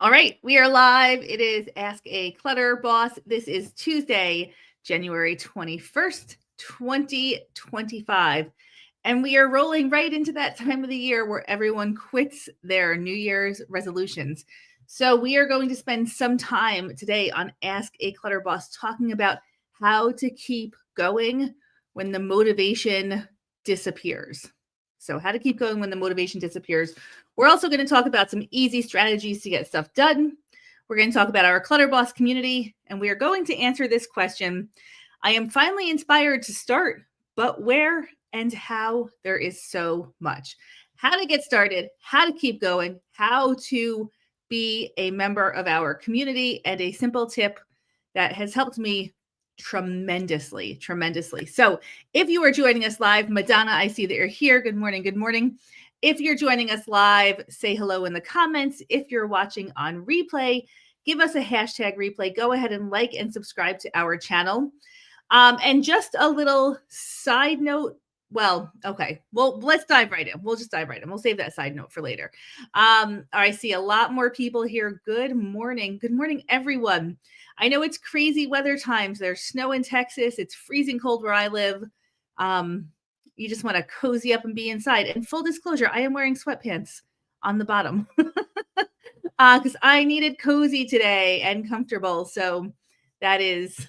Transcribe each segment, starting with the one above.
All right, we are live. It is Ask a Clutter Boss. This is Tuesday, January 21st, 2025. And we are rolling right into that time of the year where everyone quits their New Year's resolutions. So we are going to spend some time today on Ask a Clutter Boss talking about how to keep going when the motivation disappears. So, how to keep going when the motivation disappears. We're also going to talk about some easy strategies to get stuff done. We're going to talk about our Clutter Boss community, and we are going to answer this question. I am finally inspired to start, but where and how there is so much. How to get started, how to keep going, how to be a member of our community, and a simple tip that has helped me tremendously. So if you are joining us live, Madonna, I see that you're here. Good morning. Good morning. If you're joining us live, say hello in the comments. If you're watching on replay, give us a hashtag replay. Go ahead and like and subscribe to our channel. And just a little side note. Well, okay. Well, let's dive right in. We'll just dive right in. We'll save that side note for later. I see a lot more people here. Good morning. Good morning, everyone. I know it's crazy weather times. There's snow in Texas. It's freezing cold where I live. You just want to cozy up and be inside. And full disclosure, I am wearing sweatpants on the bottom because I needed cozy today and comfortable. So that is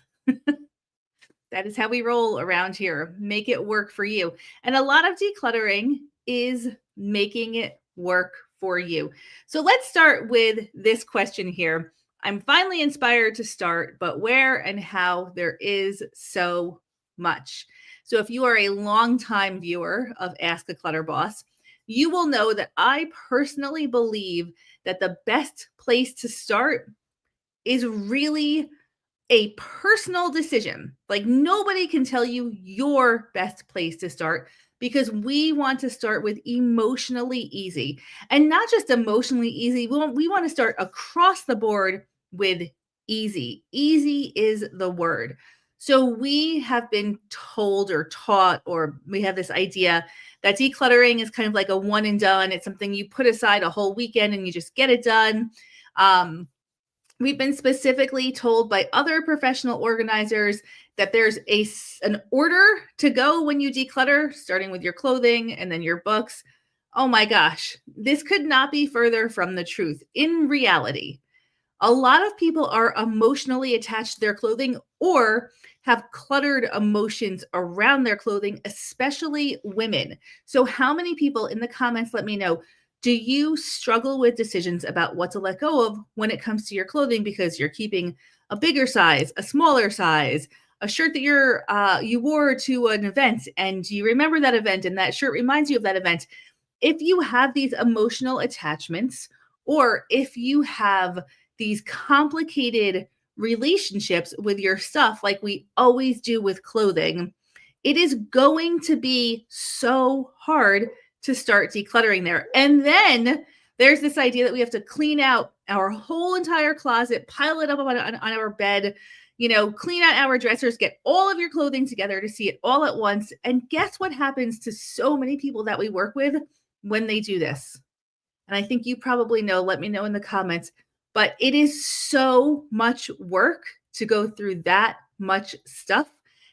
how we roll around here. Make it work for you. And a lot of decluttering is making it work for you. So let's start with this question here. I'm finally inspired to start, but where and how there is so much. So if you are a longtime viewer of Ask a Clutter Boss, you will know that I personally believe that the best place to start is really a personal decision. Like nobody can tell you your best place to start because we want to start with emotionally easy, and not just emotionally easy. We want to start across the board with easy. Easy is the word. So we have been told or taught, or we have this idea that decluttering is kind of like a one and done. It's something you put aside a whole weekend and you just get it done. We've been specifically told by other professional organizers that there's an order to go when you declutter, starting with your clothing and then your books. Oh my gosh, this could not be further from the truth. In reality, a lot of people are emotionally attached to their clothing or have cluttered emotions around their clothing, especially women. So how many people in the comments, let me know, do you struggle with decisions about what to let go of when it comes to your clothing because you're keeping a bigger size, a smaller size, a shirt that you wore to an event and you remember that event and that shirt reminds you of that event? If you have these emotional attachments, or if you have these complicated relationships with your stuff, like we always do with clothing, it is going to be so hard to start decluttering there. And then there's this idea that we have to clean out our whole entire closet, pile it up on our bed, clean out our dressers, get all of your clothing together to see it all at once. And guess what happens to so many people that we work with when they do this? And I think you probably know, let me know in the comments, but it is so much work to go through that much stuff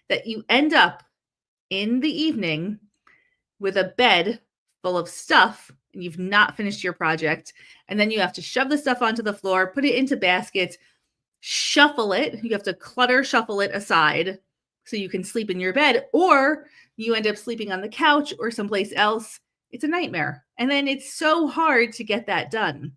that you end up in the evening with a bed full of stuff and you've not finished your project. And then you have to shove the stuff onto the floor, put it into baskets, shuffle it. You have to shuffle it aside so you can sleep in your bed, or you end up sleeping on the couch or someplace else. It's a nightmare. And then it's so hard to get that done.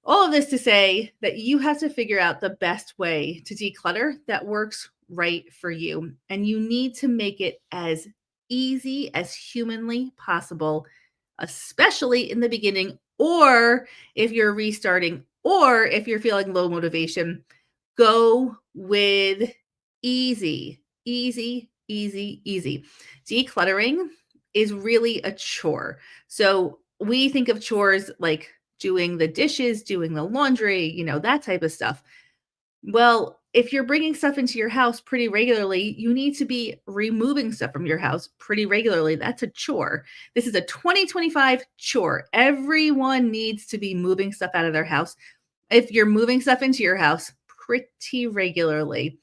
All of this to say that you have to figure out the best way to declutter that works right for you. And you need to make it as easy as humanly possible, especially in the beginning, or if you're restarting, or if you're feeling low motivation. Go with easy, easy, easy, easy. Decluttering is really a chore. So we think of chores like doing the dishes, doing the laundry, that type of stuff. Well, if you're bringing stuff into your house pretty regularly, you need to be removing stuff from your house pretty regularly. That's a chore. This is a 2025 chore. Everyone needs to be moving stuff out of their house. if you're moving stuff into your house pretty regularly.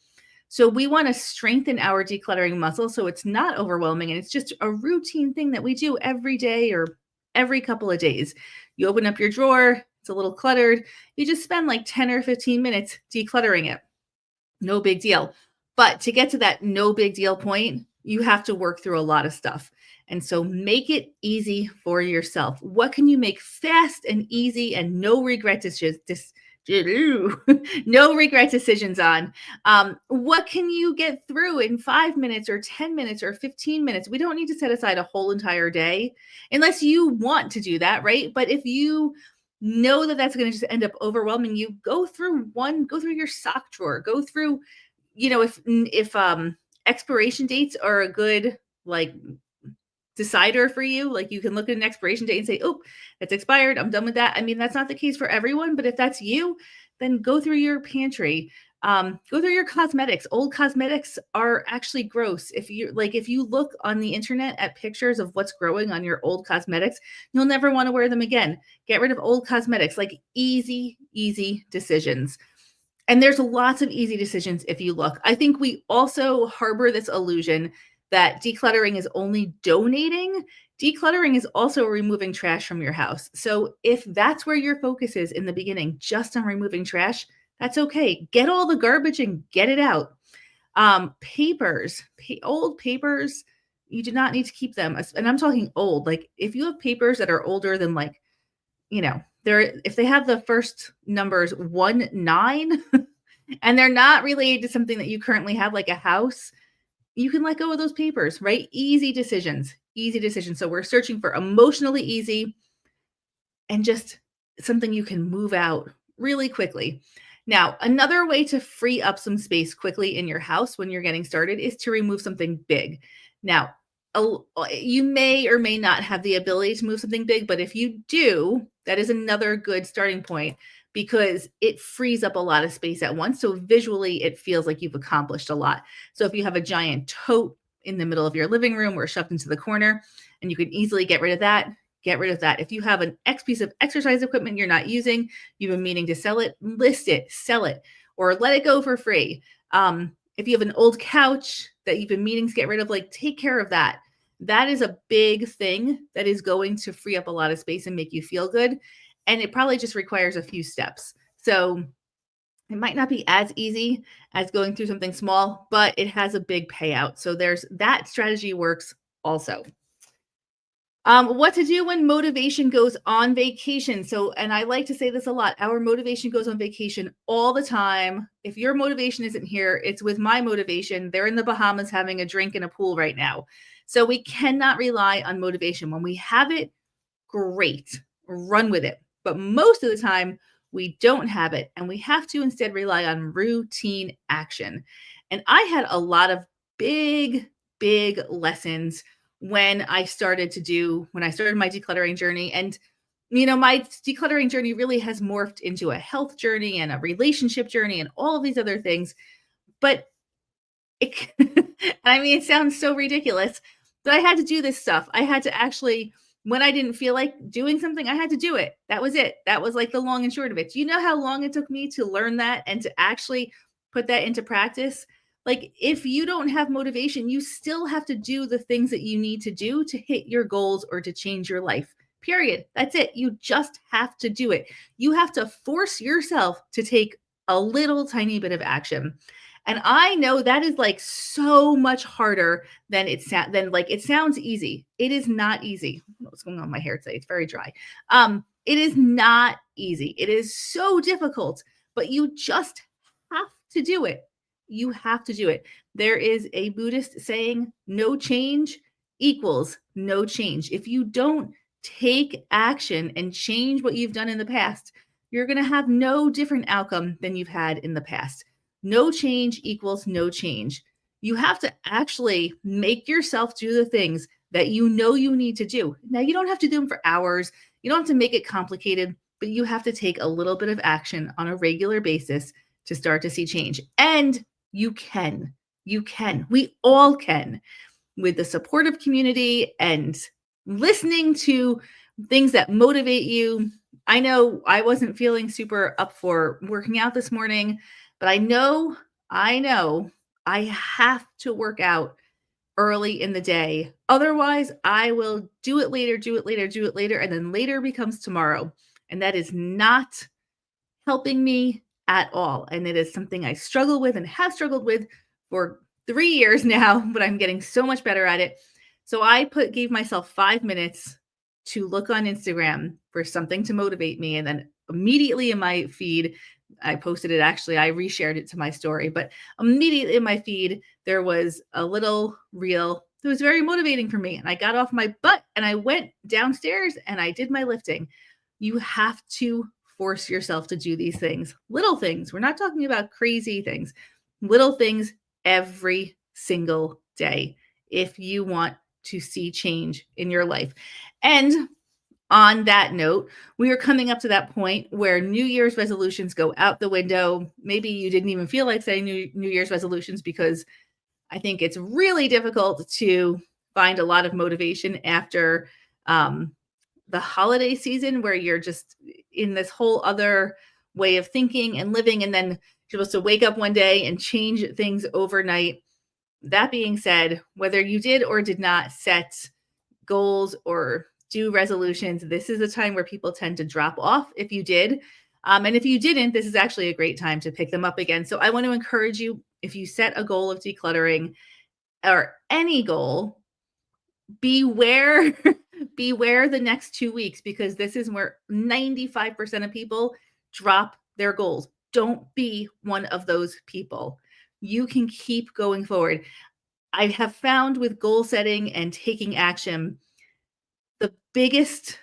So we want to strengthen our decluttering muscle so it's not overwhelming and it's just a routine thing that we do every day or every couple of days. You open up your drawer, it's a little cluttered. You just spend like 10 or 15 minutes decluttering it. No big deal. But to get to that no big deal point, you have to work through a lot of stuff. And so make it easy for yourself. What can you make fast and easy and no regret decisions? No regret decisions on. What can you get through in 5 minutes or 10 minutes or 15 minutes? We don't need to set aside a whole entire day unless you want to do that, right? But if you know that that's going to just end up overwhelming you, go through your sock drawer, go through, if expiration dates are a good like decider for you, like you can look at an expiration date and say, oh, it's expired, I'm done with that. I mean, that's not the case for everyone, but if that's you, then go through your pantry, go through your cosmetics. Old cosmetics are actually gross. If you look on the internet at pictures of what's growing on your old cosmetics, you'll never want to wear them again. Get rid of old cosmetics. Like easy decisions. And there's lots of easy decisions if you look. I think we also harbor this illusion that decluttering is only donating. Decluttering is also removing trash from your house. So if that's where your focus is in the beginning, just on removing trash, that's okay. Get all the garbage and get it out. Papers, old papers, you do not need to keep them. And I'm talking old. Like if you have papers that are older than if they have the first numbers 19 and they're not related to something that you currently have, like a house, you can let go of those papers, right? Easy decisions. So we're searching for emotionally easy and just something you can move out really quickly. Now, another way to free up some space quickly in your house when you're getting started is to remove something big. Now, you may or may not have the ability to move something big, but if you do, that is another good starting point because it frees up a lot of space at once. So visually, it feels like you've accomplished a lot. So if you have a giant tote in the middle of your living room or shoved into the corner, and you can easily get rid of that, get rid of that. If you have an X piece of exercise equipment you're not using, you've been meaning to sell it, list it, sell it, or let it go for free. If you have an old couch that you've been meaning to get rid of, like take care of that. That is a big thing that is going to free up a lot of space and make you feel good. And it probably just requires a few steps. So it might not be as easy as going through something small, but it has a big payout. So there's that strategy works also. What to do when motivation goes on vacation. So, and I like to say this a lot, our motivation goes on vacation all the time. If your motivation isn't here, it's with my motivation. They're in the Bahamas having a drink in a pool right now. So we cannot rely on motivation. When we have it, great, run with it. But most of the time, we don't have it. And we have to instead rely on routine action. And I had a lot of big lessons when I started my decluttering journey. And, my decluttering journey really has morphed into a health journey and a relationship journey and all of these other things. But it sounds so ridiculous, but I had to do this stuff. I had to actually, when I didn't feel like doing something, I had to do it. That was it. That was like the long and short of it. Do you know how long it took me to learn that and to actually put that into practice? Like if you don't have motivation, you still have to do the things that you need to do to hit your goals or to change your life. Period. That's it. You just have to do it. You have to force yourself to take a little tiny bit of action. And I know that is like so much harder than it sounds easy. It is not easy. I don't know what's going on with my hair today. It's very dry. It is not easy. It is so difficult, but you just have to do it. You have to do it. There is a Buddhist saying, no change equals no change. If you don't take action and change what you've done in the past, you're going to have no different outcome than you've had in the past. No change equals no change. You have to actually make yourself do the things that you know you need to do. Now, you don't have to do them for hours. You don't have to make it complicated, but you have to take a little bit of action on a regular basis to start to see change. And you can. We all can. With the supportive community and listening to things that motivate you. I know I wasn't feeling super up for working out this morning, but I know I have to work out early in the day. Otherwise, I will do it later, do it later, do it later, and then later becomes tomorrow. And that is not helping me at all. And it is something I struggle with and have struggled with for 3 years now, but I'm getting so much better at it. So I gave myself 5 minutes to look on Instagram for something to motivate me. And then immediately in my feed, I posted it actually, I reshared it to my story, but immediately in my feed, there was a little reel that was very motivating for me. And I got off my butt and I went downstairs and I did my lifting. You have to force yourself to do these things. Little things. We're not talking about crazy things. Little things every single day if you want to see change in your life. And on that note, we are coming up to that point where New Year's resolutions go out the window. Maybe you didn't even feel like saying New Year's resolutions because I think it's really difficult to find a lot of motivation after the holiday season where you're just in this whole other way of thinking and living, and then you're supposed to wake up one day and change things overnight. That being said, whether you did or did not set goals or do resolutions, this is a time where people tend to drop off if you did. And if you didn't, this is actually a great time to pick them up again. So I want to encourage you, if you set a goal of decluttering or any goal, beware beware the next 2 weeks, because this is where 95% of people drop their goals. Don't be one of those people. You can keep going forward. I have found with goal setting and taking action, the biggest,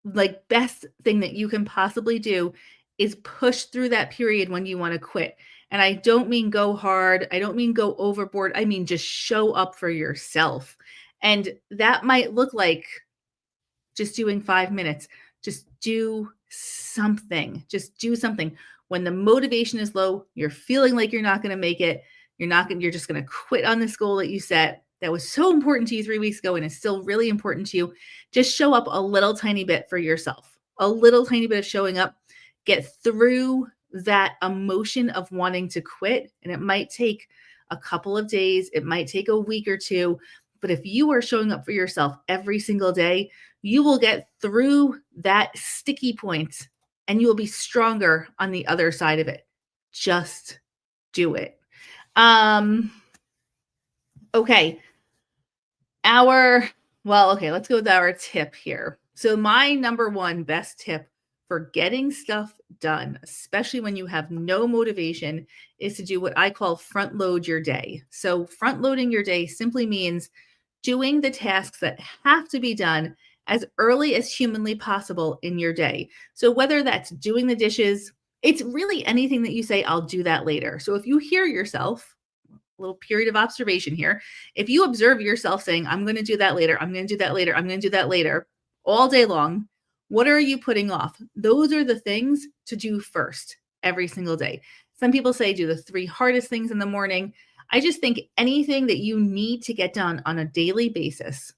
like, best thing that you can possibly do is push through that period when you want to quit. And I don't mean go hard. I don't mean go overboard. I mean just show up for yourself. And that might look like just doing 5 minutes. Just do something. Just do something. When the motivation is low, you're feeling like you're not going to make it. You're just going to quit on this goal that you set that was so important to you 3 weeks ago and is still really important to you. Just show up a little tiny bit for yourself. A little tiny bit of showing up. Get through that emotion of wanting to quit. And it might take a couple of days. It might take a week or two. But if you are showing up for yourself every single day, you will get through that sticky point and you will be stronger on the other side of it. Just do it. Okay. Let's go with our tip here. So my number one best tip for getting stuff done, especially when you have no motivation, is to do what I call front load your day. So front loading your day simply means doing the tasks that have to be done as early as humanly possible in your day. So whether that's doing the dishes, it's really anything that you say, I'll do that later. So if you hear yourself, a little period of observation here, if you observe yourself saying, I'm going to do that later, I'm going to do that later, I'm going to do that later, all day long, what are you putting off? Those are the things to do first every single day. Some people say do the 3 hardest things in the morning. I just think anything that you need to get done on a daily basis,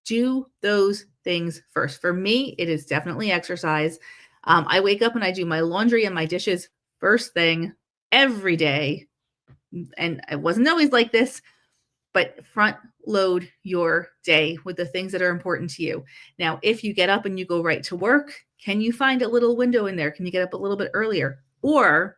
do those things first. For me, it is definitely exercise. I wake up and I do my laundry and my dishes first thing every day. And it wasn't always like this, but front load your day with the things that are important to you. Now, if you get up and you go right to work, can you find a little window in there? Can you get up a little bit earlier? Or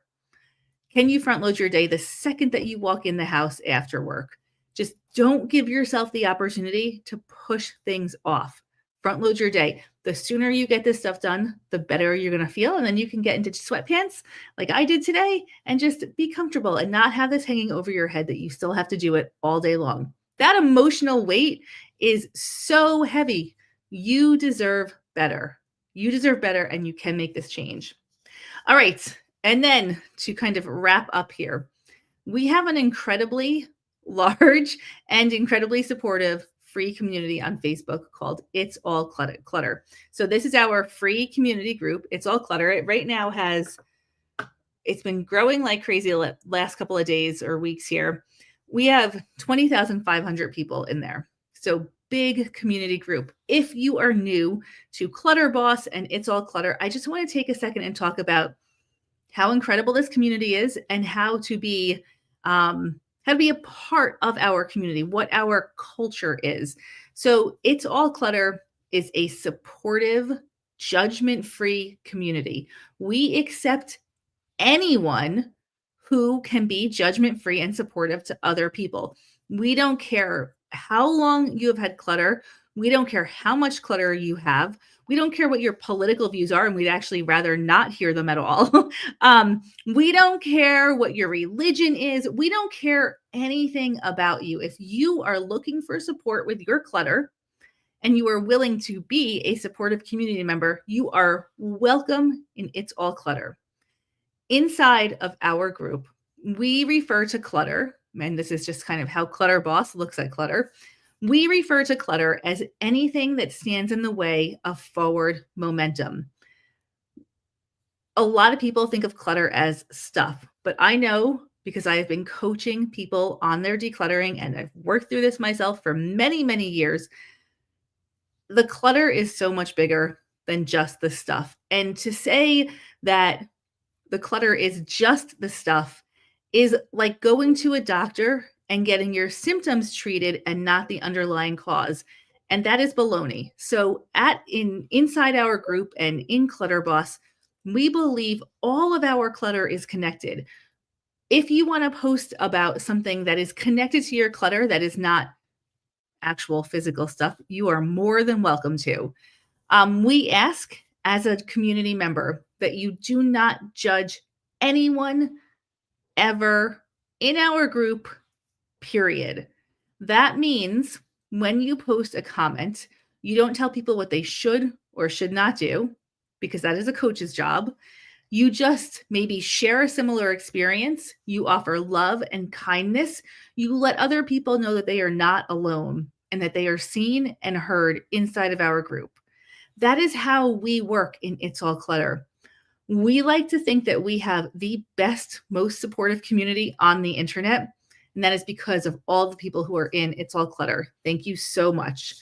can you front load your day the second that you walk in the house after work? Just don't give yourself the opportunity to push things off. Front load your day. The sooner you get this stuff done, the better you're going to feel. And then you can get into sweatpants like I did today and just be comfortable and not have this hanging over your head that you still have to do it all day long. That emotional weight is so heavy. You deserve better. You deserve better, and you can make this change. All right. And then to kind of wrap up here, we have an incredibly large and incredibly supportive free community on Facebook called It's All Clutter. So this is our free community group. It's All Clutter. It right now it's been growing like crazy the last couple of days or weeks here. We have 20,500 people in there. So big community group. If you are new to Clutter Boss and It's All Clutter, I just want to take a second and talk about how incredible this community is and how to be a part of our community, what our culture is. So It's All Clutter is a supportive, judgment-free community. We accept anyone who can be judgment-free and supportive to other people. We don't care how long you have had clutter. We don't care how much clutter you have. We don't care what your political views are, and we'd actually rather not hear them at all. We don't care what your religion is. We don't care anything about you. If you are looking for support with your clutter and you are willing to be a supportive community member, you are welcome in It's All Clutter. Inside of our group, we refer to clutter, and this is just kind of how Clutter Boss looks at clutter. We refer to clutter as anything that stands in the way of forward momentum. A lot of people think of clutter as stuff, but I know because I have been coaching people on their decluttering and I've worked through this myself for many, many years. The clutter is so much bigger than just the stuff. And to say that the clutter is just the stuff is like going to a doctor and getting your symptoms treated and not the underlying cause. And that is baloney. So inside our group and in Clutter Boss, we believe all of our clutter is connected. If you want to post about something that is connected to your clutter that is not actual physical stuff, you are more than welcome to. We ask as a community member that you do not judge anyone ever in our group, period. That means when you post a comment, you don't tell people what they should or should not do, because that is a coach's job. You just maybe share a similar experience. You offer love and kindness. You let other people know that they are not alone and that they are seen and heard inside of our group. That is how we work in It's All Clutter. We like to think that we have the best, most supportive community on the internet, and that is because of all the people who are in It's All Clutter. Thank you so much.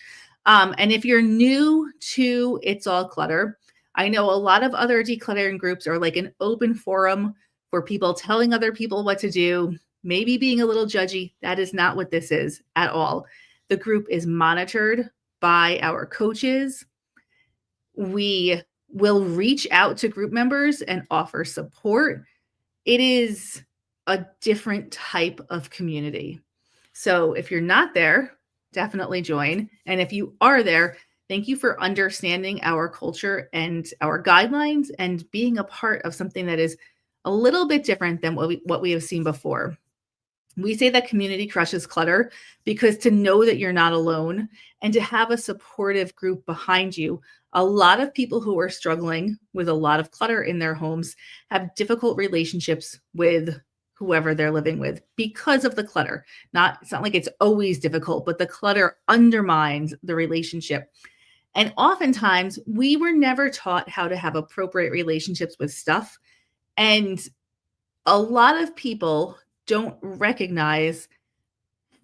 And if you're new to It's All Clutter, I know a lot of other decluttering groups are like an open forum for people telling other people what to do, maybe being a little judgy. That is not what this is at all. The group is monitored by our coaches. We will reach out to group members and offer support. It is a different type of community. So if you're not there, definitely join. And if you are there, thank you for understanding our culture and our guidelines and being a part of something that is a little bit different than what we have seen before. We say that community crushes clutter because to know that you're not alone and to have a supportive group behind you. A lot of people who are struggling with a lot of clutter in their homes have difficult relationships with whoever they're living with because of the clutter. It's not like it's always difficult, but the clutter undermines the relationship. And oftentimes we were never taught how to have appropriate relationships with stuff. And a lot of people don't recognize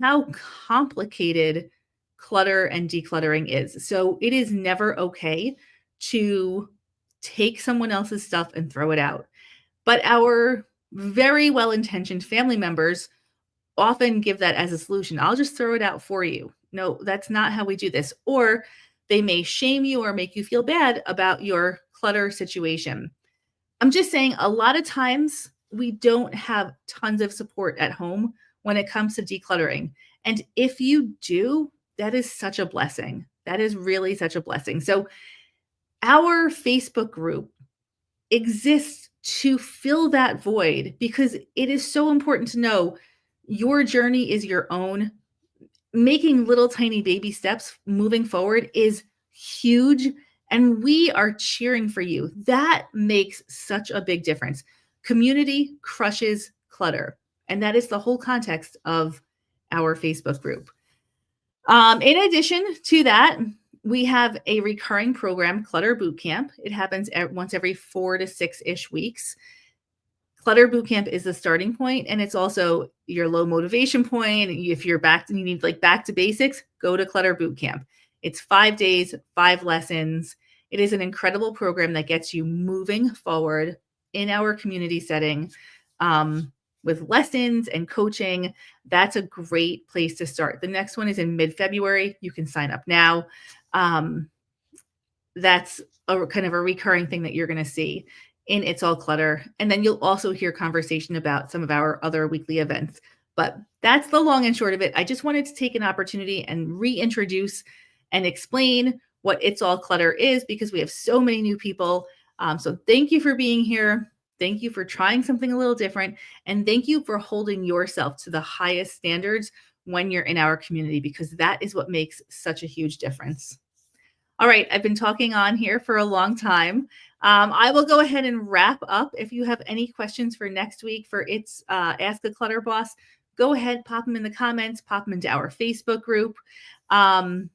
how complicated clutter and decluttering is. So it is never okay to take someone else's stuff and throw it out. But our very well-intentioned family members often give that as a solution. I'll just throw it out for you. No, that's not how we do this. Or they may shame you or make you feel bad about your clutter situation. I'm just saying a lot of times we don't have tons of support at home when it comes to decluttering. And if you do, that is such a blessing. That is really such a blessing. So our Facebook group exists to fill that void because it is so important to know your journey is your own. Making little tiny baby steps moving forward is huge, and we are cheering for you. That makes such a big difference. Community crushes clutter, and that is the whole context of our Facebook group. In addition to that, we have a recurring program, Clutter Bootcamp. It happens once every 4 to 6-ish weeks. Clutter Bootcamp is the starting point, and it's also your low motivation point. If you're back, you need like back to basics, go to Clutter Bootcamp. It's 5 days, 5 lessons. It is an incredible program that gets you moving forward in our community setting with lessons and coaching. That's a great place to start. The next one is in mid-February. You can sign up now. That's a kind of a recurring thing that you're going to see in It's All Clutter. And then you'll also hear conversation about some of our other weekly events. But that's the long and short of it. I just wanted to take an opportunity and reintroduce and explain what It's All Clutter is, because we have so many new people. So thank you for being here. Thank you for trying something a little different. And thank you for holding yourself to the highest standards when you're in our community, because that is what makes such a huge difference. All right, I've been talking on here for a long time. I will go ahead and wrap up. If you have any questions for next week for It's Ask a Clutter Boss, go ahead, pop them in the comments, pop them into our Facebook group. And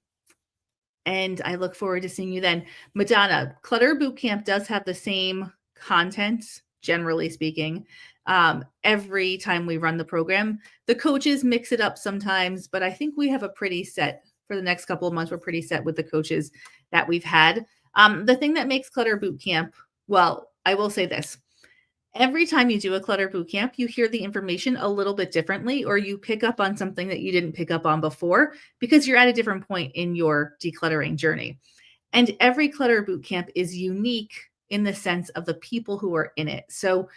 I look forward to seeing you then. Madonna, Clutter Bootcamp does have the same content, generally speaking, every time we run the program. The coaches mix it up sometimes, but I think we have a pretty set for the next couple of months. We're pretty set with the coaches that we've had. The thing that makes Clutter Bootcamp, well, I will say this. Every time you do a Clutter Bootcamp, you hear the information a little bit differently, or you pick up on something that you didn't pick up on before because you're at a different point in your decluttering journey. And every Clutter Bootcamp is unique in the sense of the people who are in it. So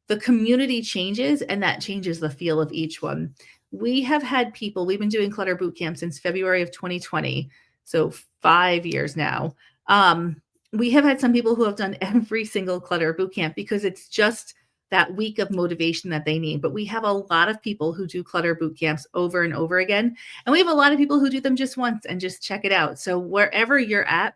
the community changes, and that changes the feel of each one. We have had people, we've been doing Clutter Bootcamp since February of 2020, so 5 years now. We have had some people who have done every single Clutter Bootcamp because it's just that week of motivation that they need. But we have a lot of people who do Clutter Bootcamps over and over again. And we have a lot of people who do them just once and just check it out. So wherever you're at,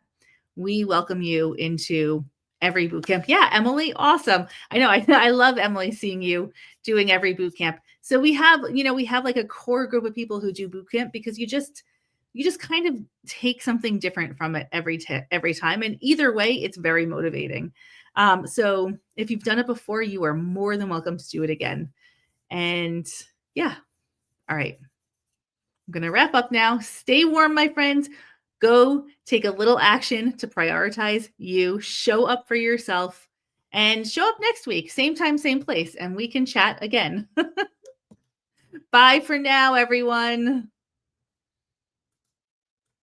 we welcome you into every bootcamp. Yeah, Emily, awesome. I know. I love Emily seeing you doing every bootcamp. So we have like a core group of people who do bootcamp because you just kind of take something different from it every time. And either way, it's very motivating. So if you've done it before, you are more than welcome to do it again. And yeah. All right. I'm going to wrap up now. Stay warm, my friends. Go take a little action to prioritize you, show up for yourself, and show up next week. Same time, same place, and we can chat again. Bye for now, everyone.